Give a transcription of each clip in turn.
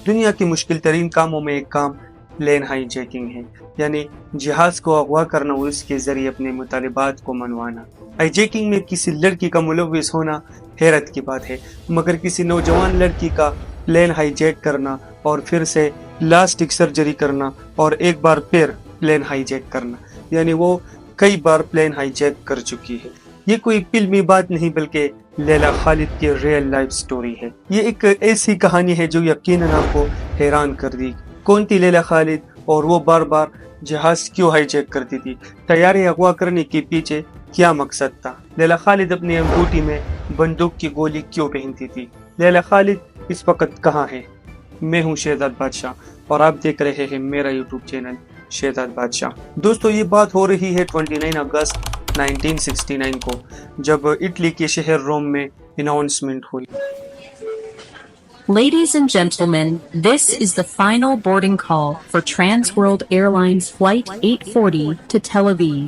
دنیا کی مشکل ترین کاموں میں ایک کام پلین ہائی جیکنگ ہے، یعنی جہاز کو اغوا کرنا اور اس کے ذریعے اپنے مطالبات کو منوانا۔ ہائی جیکنگ میں کسی لڑکی کا ملوث ہونا حیرت کی بات ہے، مگر کسی نوجوان لڑکی کا پلین ہائی جیک کرنا اور پھر سے پلاسٹک سرجری کرنا اور ایک بار پھر پلین ہائی جیک کرنا، یعنی وہ کئی بار پلین ہائی جیک کر چکی ہے۔ یہ کوئی فلمی بات نہیں بلکہ لیلا خالد کی ریئل لائف سٹوری ہے۔ یہ ایک ایسی کہانی ہے جو یقیناً آپ کو حیران کر دی۔ کون تھی لیلا خالد اور وہ بار بار جہاز کیوں ہائی جیک کرتی تھی؟ طیارے اغوا کرنے کے پیچھے کیا مقصد تھا؟ لیلا خالد اپنی انگوٹھی میں بندوق کی گولی کیوں پہنتی تھی؟ لیلا خالد اس وقت کہاں ہے؟ میں ہوں شہزاد بادشاہ اور آپ دیکھ رہے ہیں میرا یوٹیوب چینل شہزاد بادشاہ۔ دوستو یہ بات ہو رہی ہے 29 اگست 1969 کو، جب اٹلی کے شہر روم میں اناؤنسمنٹ ہوئی۔ Ladies and gentlemen, this is the final boarding call for Transworld Airlines Flight 840 to Tel Aviv.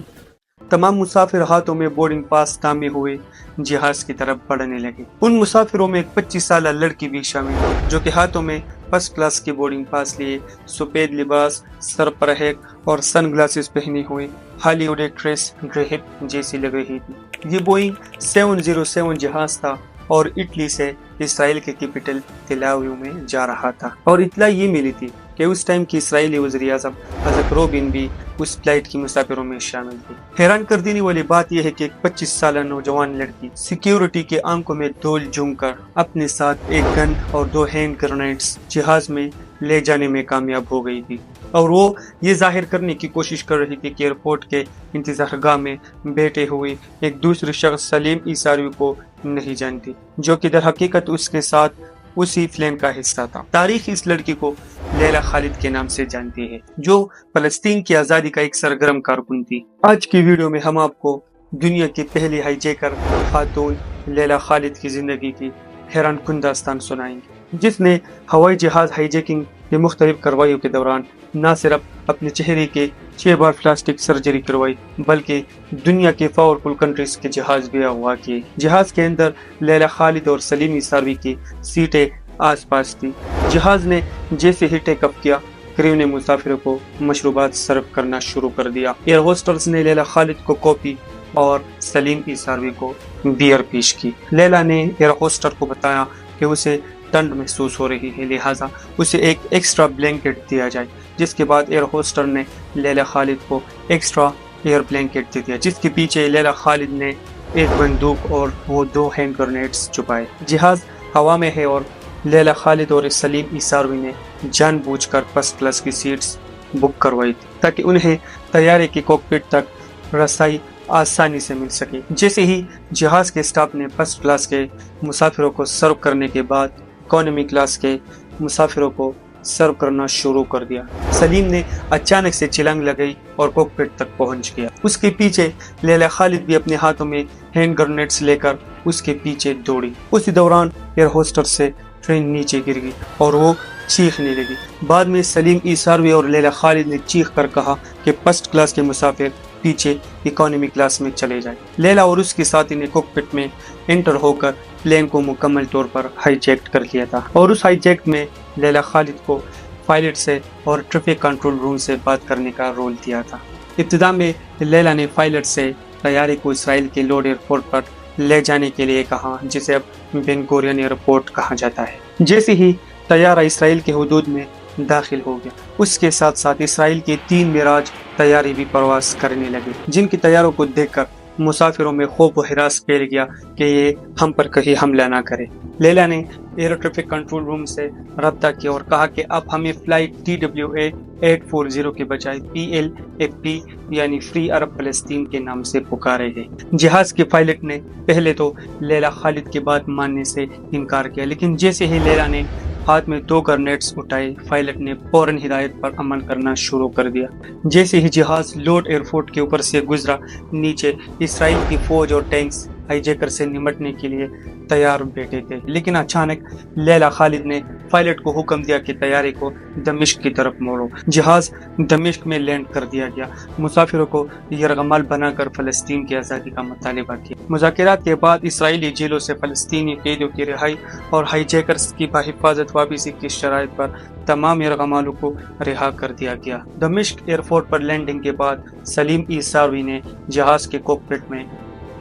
تمام مسافر ہاتھوں میں بورڈنگ پاس تھامے ہوئے جہاز کی طرف بڑھنے لگے۔ ان مسافروں میں ایک 25 سالہ لڑکی بھی شامل ہے جو کہ ہاتھوں میں فرسٹ کلاس کی بورڈنگ پاس لیے سفید لباس، سر پر ہیک اور سن گلاسز پہنے ہوئے ہالی ووڈ ایکٹریس گریہپ جیسی لگ رہی تھی۔ یہ بوئنگ 707 جہاز تھا اور اٹلی سے اسرائیل کے کیپٹل تل اویو میں جا رہا تھا، اور اطلاع یہ ملی تھی کہ اس ٹائم کی اسرائیلی وزیر اعظم ایزک رابین بھی اس فلائٹ کی مسافروں میں شامل تھی۔ حیران کر دینے والی بات یہ ہے کہ ایک 25 سالہ نوجوان لڑکی سیکیورٹی کے آنکھوں میں دھول جھونک کر اپنے ساتھ ایک گن اور 2 ہینڈ گرینیڈز جہاز میں لے جانے میں کامیاب ہو گئی تھی، اور وہ یہ ظاہر کرنے کی کوشش کر رہی تھی کہ ایئرپورٹ کے انتظار گاہ میں بیٹھے ہوئے ایک دوسرے شخص سلیم عیساوی کو نہیں جانتی، جو کہ در حقیقت اس کے ساتھ اسی پلین کا حصہ تھا۔ تاریخ اس لڑکی کو لیلا خالد کے نام سے جانتی ہے، جو فلسطین کی آزادی کا ایک سرگرم کارکن تھی۔ آج کی ویڈیو میں ہم آپ کو دنیا کی پہلی ہائی جیکر خاتون لیلا خالد کی زندگی کی حیران کن داستان سنائیں گے، جس نے ہوائی جہاز ہائی جیکنگ کے مختلف کارروائیوں کے دوران نہ صرف اپنے چہرے کے 6 بار پلاسٹک سرجری کروائی بلکہ دنیا کے پاورفل کنٹریز کے جہاز بھی اغوا کیے۔ جہاز کے اندر لیلا خالد اور سلیم عیساوی کی سیٹیں آس پاس تھی۔ جہاز نے جیسے ہی ٹیک اپ کیا، کریو نے مسافروں کو مشروبات سرو کرنا شروع کر دیا۔ ایئر ہوسٹرز نے لیلا خالد کو کافی اور سلیم عیساوی کو بیئر پیش کی۔ لیلا نے ایئر ہوسٹر کو بتایا کہ اسے ٹھنڈ محسوس ہو رہی ہے، لہٰذا اسے ایک ایکسٹرا بلینکٹ دیا جائے، جس کے بعد ایئر ہوسٹر نے لیلا خالد کو ایکسٹرا ایئر بلینکٹ دے دیا، جس کے پیچھے لیلا خالد نے ایک بندوق اور وہ 2 ہینڈ گرینیڈز چھپائے۔ جہاز ہوا میں ہے اور لیلا خالد اور سلیم عیساوی نے جان بوجھ کر فرسٹ کلاس کی سیٹس بک کروائی تھی تاکہ انہیں طیارے کی کاکپٹ تک رسائی آسانی سے مل سکے۔ جیسے ہی جہاز کے سٹاف نے فرسٹ کلاس کے مسافروں کو سرو کرنے کے بعد اکانومی کلاس کے مسافروں کو سرو کرنا شروع کر دیا، سلیم نے اچانک سے چھلانگ لگائی اور کاکپٹ تک پہنچ گیا۔ اس کے پیچھے لیلا خالد بھی اپنے ہاتھوں میں ہینڈ گرینیڈز لے کر اس کے پیچھے دوڑی۔ اسی دوران ایئر ہوسٹر سے ٹرین نیچے گر گئی اور وہ چیخنے لگی۔ بعد میں سلیم عیساوی اور لیلا خالد نے چیخ کر کہا کہ فرسٹ کلاس کے مسافر پیچھے اکانومی کلاس میں چلے جائیں۔ لیلا اور اس کے ساتھی نے کاکپٹ میں انٹر ہو کر پلین کو مکمل طور پر ہائی جیک کر لیا تھا، اور اس ہائی جیک میں لیلا خالد کو پائلٹ سے اور ٹریفک کنٹرول روم سے بات کرنے کا رول دیا تھا۔ ابتدا میں لیلا نے پائلٹ سے طیارے کو اسرائیل کے لوڈ ایئرپورٹ پر لے جانے کے لیے کہا، جسے اب بین گورین ایئرپورٹ کہا جاتا ہے۔ جیسے ہی طیارہ اسرائیل کے حدود میں داخل ہو گیا، اس کے ساتھ ساتھ اسرائیل کے 3 معراج طیارے بھی پرواز کرنے لگے، جن کی طیاروں کو دیکھ کر مسافروں میں خوف و ہراس پھیل گیا کہ یہ ہم پر کہیں حملہ نہ کرے۔ لیلا نے ایئر ٹریفک کنٹرول روم سے رابطہ کیا اور کہا کہ اب ہمیں فلائٹ TWA 840 کے بجائے PLFP یعنی فری عرب فلسطین کے نام سے پکارے گئے۔ جہاز کے پائلٹ نے پہلے تو لیلا خالد کی بات ماننے سے انکار کیا، لیکن جیسے ہی لیلا نے ہاتھ میں 2 گرینیڈز اٹھائے، پائلٹ نے فوراً ہدایت پر عمل کرنا شروع کر دیا۔ جیسے ہی جہاز لوڈ ایئرپورٹ کے اوپر سے گزرا، نیچے اسرائیل کی فوج اور ٹینکس ہائی جیکر سے نمٹنے کے لیے تیار بیٹھے تھے، لیکن اچانک لیلا خالد نے پائلٹ کو حکم دیا کہ طیارے کو دمشق کی طرف موڑو۔ جہاز دمشق میں لینڈ کر دیا گیا۔ مسافروں کو یرغمال بنا کر فلسطین کی آزادی کا مطالبہ کیا۔ مذاکرات کے بعد اسرائیلی جیلوں سے فلسطینی قیدیوں کی رہائی اور ہائی جیکرز کی بحفاظت واپسی کی شرائط پر تمام یرغمالوں کو رہا کر دیا گیا۔ دمشق ایئرپورٹ پر لینڈنگ کے بعد سلیم عیساوی نے جہاز کے کوکپٹ میں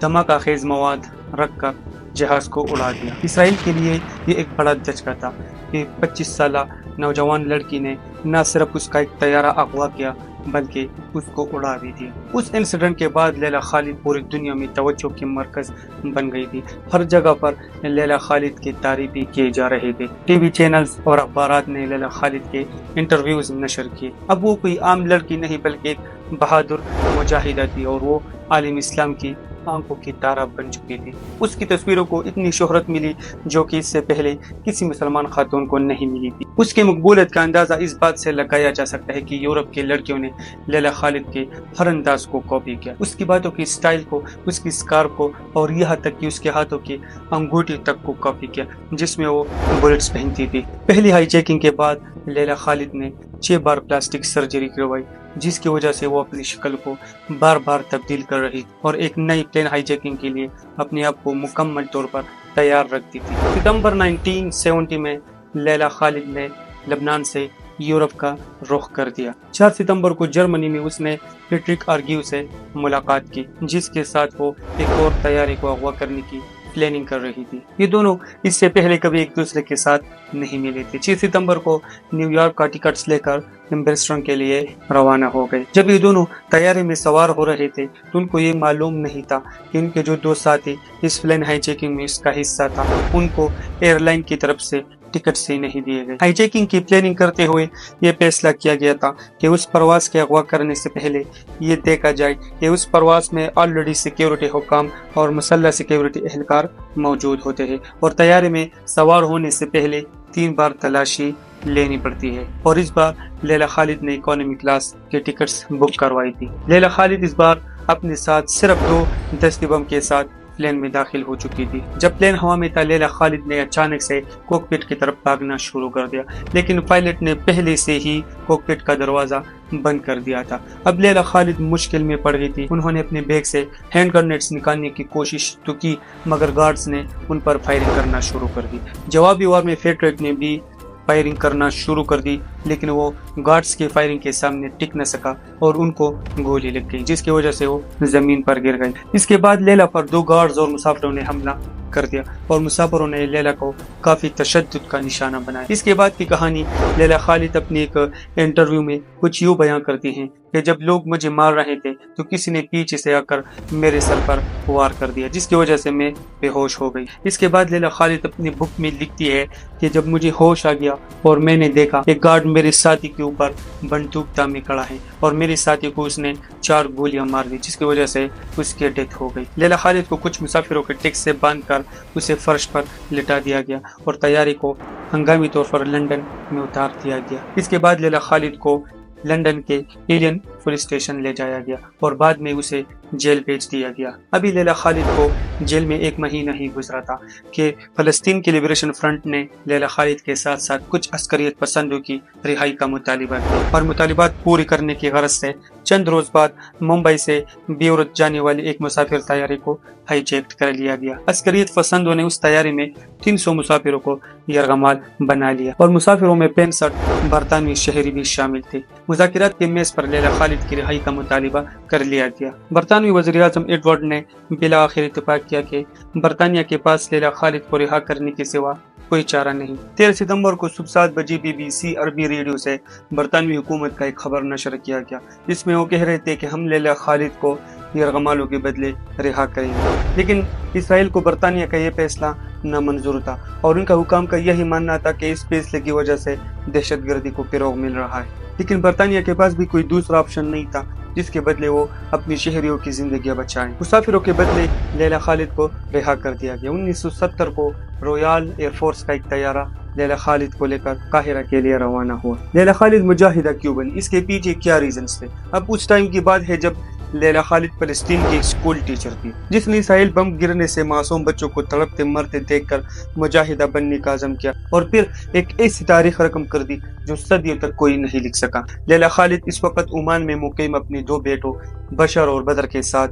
دھماکہ خیز مواد رکھ کر جہاز کو اڑا دیا۔ اسرائیل کے لیے یہ ایک بڑا دھچکا تھا کہ 25 سالہ نوجوان لڑکی نے نہ صرف اس کا ایک طیارہ اغوا کیا بلکہ اس کو اڑا بھی دیا۔ اس انسیڈنٹ کے بعد لیلا خالد پوری دنیا میں توجہ کے مرکز بن گئی تھی۔ ہر جگہ پر لیلا خالد کی تعریفیں کیے جا رہے تھے۔ ٹی وی چینلز اور اخبارات نے لیلا خالد کے انٹرویوز نشر کیے۔ اب وہ کوئی عام لڑکی نہیں بلکہ ایک بہادر مجاہدہ تھی اور وہ عالم اسلام کی آنکھوں کی تارہ بن چکی تھی۔ اس کی تصویروں کو اتنی شہرت ملی جو کہ اس سے پہلے کسی مسلمان خاتون کو نہیں ملی تھی۔ اس کی مقبولیت کا اندازہ اس بات سے لگایا جا سکتا ہے کہ یورپ کے لڑکیوں نے لیلا خالد کے ہر انداز کو کاپی کیا، اس کی باتوں کی سٹائل کو، اس کی سکارف کو اور یہاں تک کہ اس کے ہاتھوں کی انگوٹھی تک کو کاپی کیا جس میں وہ بلٹس پہنتی تھی۔ پہلی ہائی جیکنگ کے بعد لیلا خالد نے 6 بار پلاسٹک سرجری کروائی جس کی وجہ سے وہ اپنی شکل کو بار بار تبدیل کر رہی اور ایک نئی پلین ہائی جیکنگ کے لیے اپنے آپ کو مکمل طور پر تیار رکھتی تھی۔ ستمبر 1970 میں لیلا خالد نے لبنان سے یورپ کا رخ کر دیا۔ 4 ستمبر کو جرمنی میں اس نے پیٹرک آرگیو سے ملاقات کی جس کے ساتھ وہ ایک اور طیارے کو اغوا کرنے کی پلاننگ کر رہی تھی۔ یہ دونوں اس سے پہلے کبھی ایک دوسرے کے ساتھ نہیں ملے تھے۔ 6 ستمبر کو نیو یارک کا ٹکٹس لے کر امبرسٹن کے لیے روانہ ہو گئے۔ جب یہ دونوں طیارے میں سوار ہو رہے تھے تو ان کو یہ معلوم نہیں تھا کہ ان کے جو 2 ساتھی اس پلین ہائی جیکنگ میں اس کا حصہ تھا ان کو ایئر لائن کی طرف سے ٹکٹ سے نہیں دیے گئے۔ ہائی جیکنگ کی پلاننگ کرتے ہوئے یہ فیصلہ کیا گیا تھا کہ اس پرواز کے اغوا کرنے سے پہلے یہ دیکھا جائے کہ اس پرواز میں آلریڈی سیکیورٹی حکام اور مسلح سیکیورٹی اہلکار موجود ہوتے ہیں اور طیارے میں سوار ہونے سے پہلے 3 بار تلاشی لینی پڑتی ہے، اور اس بار لیلا خالد نے اکانومی کلاس کے ٹکٹس بک کروائی تھی۔ لیلا خالد اس بار اپنے ساتھ صرف 2 دستی بم کے ساتھ پلین میں داخل ہو چکی تھی۔ جب پلین ہوا میں تھا لیلا خالد نے اچانک سے کوکپٹ کی طرف بھاگنا شروع کر دیا لیکن پائلٹ نے پہلے سے ہی کوکپٹ کا دروازہ بند کر دیا تھا۔ اب لیلا خالد مشکل میں پڑ گئی تھی۔ انہوں نے اپنے بیگ سے ہینڈ گرنیڈز نکالنے کی کوشش تو کی مگر گارڈز نے ان پر فائرنگ کرنا شروع کر دی۔ جوابی وار میں فیڈریک نے بھی فائرنگ کرنا شروع کر دی لیکن وہ گارڈز کی فائرنگ کے سامنے ٹک نہ سکا اور ان کو گولی لگ گئی جس کی وجہ سے وہ زمین پر گر گئے۔ اس کے بعد لیلا پر 2 گارڈز اور مسافروں نے حملہ کر دیا اور مسافروں نے لیلا کو کافی تشدد کا نشانہ بنایا۔ اس کے بعد کی کہانی لیلا خالد اپنی ایک انٹرویو میں کچھ یوں بیان کرتی ہیں کہ جب لوگ مجھے مار رہے تھے تو کسی نے پیچھے سے آ کر میرے سر پر وار کر دیا جس کی وجہ سے میں بے ہوش ہو گئی۔ اس کے بعد لیلا خالد اپنی بک میں لکھتی ہے کہ جب مجھے ہوش آ گیا اور میں نے دیکھا ایک گارڈ میرے ساتھی کے اوپر بندوق تامے کھڑا ہے اور میرے ساتھی کو اس نے 4 گولیاں مار دی جس کی وجہ سے اس کی ڈیتھ ہو گئی۔ لیلا خالد کو کچھ مسافروں کے ٹیکس سے باندھ کر اسے فرش پر لٹا دیا گیا اور طیارے کو ہنگامی طور پر لندن میں اتار دیا گیا۔ اس کے بعد لیلا خالد کو لندن کے ایلین پولیس اسٹیشن لے جایا گیا اور بعد میں اسے جیل بھیج دیا گیا۔ ابھی لیلا خالد کو جیل میں 1 مہینہ ہی گزرا تھا کہ فلسطین کی لبریشن فرنٹ نے لیلا خالد کے ساتھ ساتھ کچھ عسکریت پسندوں کی رہائی کا مطالبہ کیا اور مطالبات پوری کرنے کی غرض سے چند روز بعد ممبئی سے بیروت جانے والے ایک مسافر طیارے کو ہائی جیکٹ کر لیا گیا۔ عسکریت پسندوں نے اس طیارے میں 300 مسافروں کو یرغمال بنا لیا اور مسافروں میں 65 برطانوی شہری بھی شامل تھے۔ مذاکرات کے میز پر لیلا خالد کی رہائی کا مطالبہ کر لیا گیا۔ برطانوی وزیر اعظم ایڈورڈ نے بالآخر اتفاق کیا کہ برطانیہ کے پاس لیلا خالد کو رہا کرنے کے سوا کوئی چارہ نہیں۔ 13 ستمبر کو صبح 7 بجے BBC عربی ریڈیو سے برطانوی حکومت کا ایک خبر نشر کیا گیا جس میں وہ کہہ رہے تھے کہ ہم لیلا خالد کو یرغمالوں کے بدلے رہا کریں گے، لیکن اسرائیل کو برطانیہ کا یہ فیصلہ نامنظور تھا اور ان کا حکام کا یہی ماننا تھا کہ اس فیصلے کی وجہ سے دہشت گردی کو فروغ مل رہا ہے، لیکن برطانیہ کے پاس بھی کوئی دوسرا آپشن نہیں تھا جس کے بدلے وہ اپنی شہریوں کی زندگیاں بچائیں۔ مسافروں کے بدلے لیلا خالد کو رہا کر دیا گیا۔ 1970 کو رویال ایئر فورس کا ایک طیارہ لیلا خالد کو لے کر قاہرہ کے لیے روانہ ہوا۔ لیلا خالد مجاہدہ کیوں بنی؟ اس کے پیچھے کیا ریزنز تھے؟ اب اس ٹائم کی بات ہے جب لیلا خالد فلسطین کی اسکول ٹیچر تھی جس نے اسرائیل بم گرنے سے معصوم بچوں کو تڑپتے مرتے دیکھ کر مجاہدہ بننے کا عزم کیا اور پھر ایک ایسی تاریخ رقم کر دی جو صدیوں تک کوئی نہیں لکھ سکا۔ لیلا خالد اس وقت عمان میں مقیم اپنے 2 بیٹوں بشر اور بدر کے ساتھ